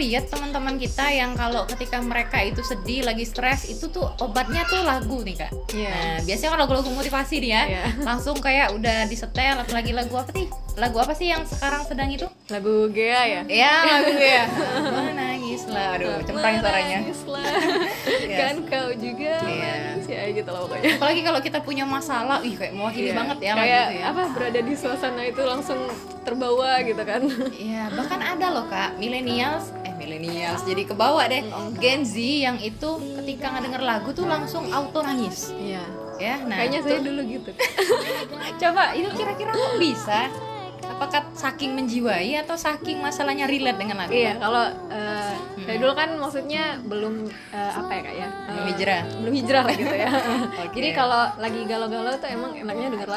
lihat teman-teman kita yang kalau ketika mereka itu sedih, lagi stres, itu tuh obatnya tuh lagu nih Kak. Nah, biasanya kan lagu-lagu motivasi nih ya. Langsung kayak udah disetel, apalagi lagu apa sih? Lagu apa sih yang sekarang sedang itu? Lagu Gea ya? Ya, lagu Gea. Menangislah. Aduh, cemprang suaranya. Menangislah. Kan kau juga menangis ya gitu lah pokoknya. Apalagi kalau kita punya masalah, kayak mewakili banget ya lagu kayak itu ya. apa, berada di suasana itu langsung terbawa gitu kan. Iya, bahkan ada loh Kak, millennials jadi kebawa deh. Gen Z yang itu ketika ngedenger lagu tuh langsung auto nangis. Iya. Ya, nah Kayaknya itu, saya dulu gitu. coba itu kira-kira kok bisa? Apakah saking menjiwai atau saking masalahnya relate dengan lagu? Iya, kalau saya dulu kan maksudnya belum apa ya Kak ya? Belum hijrah lah gitu ya. Jadi kalau lagi galau-galau tuh emang enaknya denger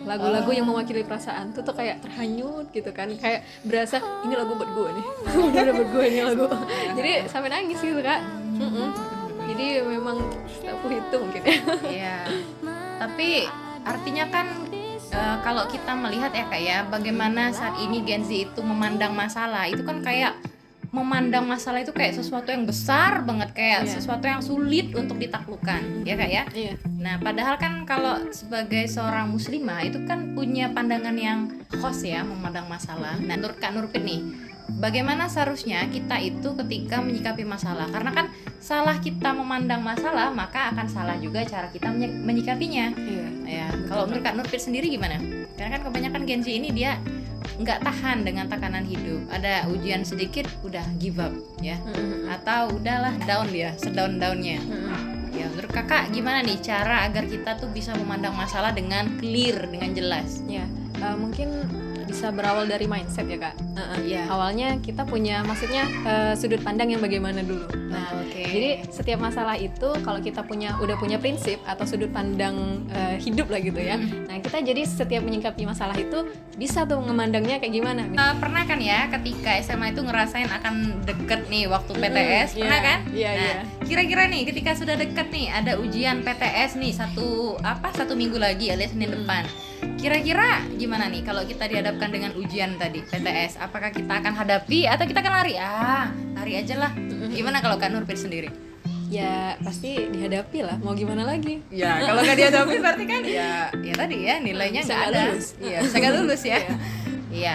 lagu-lagu yang mewakili perasaan tuh kayak terhanyut gitu kan, kayak berasa ini lagu buat gue nih. Udah buat gue ini lagu. Jadi sampai nangis gitu Kak. Jadi memang aku itu mungkin ya. Iya. Tapi artinya kan kalau kita melihat ya Kak ya, bagaimana saat ini Gen Z itu memandang masalah, itu kan kayak memandang masalah itu kayak sesuatu yang besar banget, kayak sesuatu yang sulit untuk ditaklukkan, ya Kak ya. Nah, padahal kan kalau sebagai seorang muslimah itu kan punya pandangan yang khas ya memandang masalah. Nah, menurut Kak Nurpit nih, bagaimana seharusnya kita itu ketika menyikapi masalah? Karena kan salah kita memandang masalah, maka akan salah juga cara kita menyikapinya. Ya, kalau menurut Kak Nurpit sendiri gimana? Karena kan kebanyakan Gen Z ini dia nggak tahan dengan tekanan hidup. Ada ujian sedikit udah give up ya, atau udahlah down dia, sedown-downnya. Ya, menurut Kakak gimana nih cara agar kita tuh bisa memandang masalah dengan clear, dengan jelas? Ya, mungkin bisa berawal dari mindset ya Kak. Awalnya kita punya maksudnya sudut pandang yang bagaimana dulu. Nah, jadi setiap masalah itu kalau kita udah punya prinsip atau sudut pandang hidup lah gitu ya. Nah, kita jadi setiap menyikapi masalah itu bisa tuh memandangnya kayak gimana. Pernah kan ya ketika SMA itu ngerasain akan deket nih waktu PTS, pernah kan? Nah, kira-kira nih ketika sudah deket nih ada ujian PTS nih satu minggu lagi alias Senin depan. Kira-kira gimana nih kalau kita dihadapkan dengan ujian tadi PTS? Apakah kita akan hadapi atau kita akan lari? Lari aja lah. Gimana kalau Kak Nurpit sendiri? Ya pasti dihadapi lah, mau gimana lagi? Ya kalau nggak dihadapi berarti kan ya tadi ya nilainya nggak ada. Iya, bisa nggak lulus ya. Iya.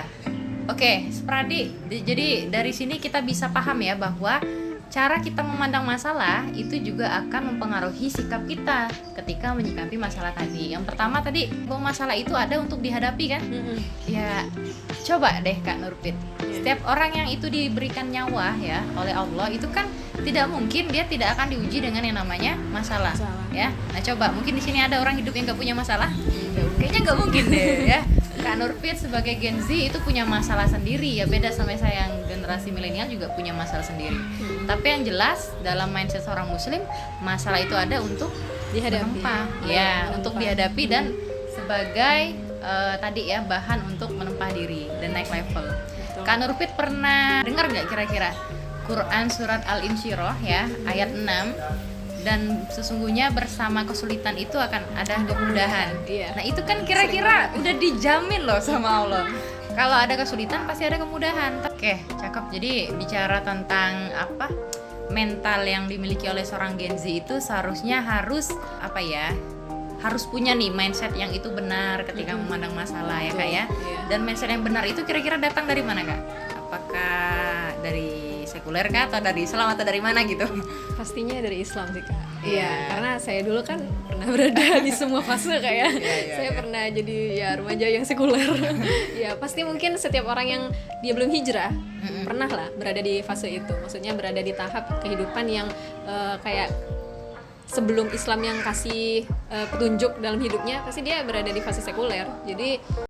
Oke, Spradi. Jadi dari sini kita bisa paham ya bahwa cara kita memandang masalah itu juga akan mempengaruhi sikap kita ketika menyikapi masalah tadi. Yang pertama tadi, bahwa masalah itu ada untuk dihadapi kan? Ya, coba deh Kak Nurpit. Setiap orang yang itu diberikan nyawa ya oleh Allah itu kan tidak mungkin dia tidak akan diuji dengan yang namanya masalah. Ya. Nah, coba mungkin di sini ada orang hidup yang nggak punya masalah? Kayaknya nggak mungkin deh ya. Kak Nurpit sebagai Gen Z itu punya masalah sendiri ya, beda sama saya yang generasi milenial juga punya masalah sendiri. Tapi yang jelas dalam mindset seorang muslim, masalah itu ada untuk dihadapi. Untuk dihadapi dan sebagai tadi ya bahan untuk menempa diri dan naik level. Kak Nurpit pernah dengar nggak kira-kira Quran surat Al-Insyirah ya ayat 6, dan sesungguhnya bersama kesulitan itu akan ada kemudahan. Nah itu kan kira-kira udah dijamin loh sama Allah. Kalau ada kesulitan pasti ada kemudahan. Oke, cakep. Jadi bicara tentang mental yang dimiliki oleh seorang Gen Z itu seharusnya harus punya nih mindset yang itu benar ketika memandang masalah ya Kak ya. Dan mindset yang benar itu kira-kira datang dari mana Kak? Apakah dari sekuler kah atau dari Islam atau dari mana gitu? Pastinya dari Islam sih Kak. Karena saya dulu kan pernah berada di semua fase Kak ya. Saya pernah jadi ya remaja yang sekuler. Ya pasti mungkin setiap orang yang dia belum hijrah pernah lah berada di fase itu. Maksudnya berada di tahap kehidupan yang kayak sebelum Islam yang kasih petunjuk dalam hidupnya, pasti dia berada di fase sekuler. Jadi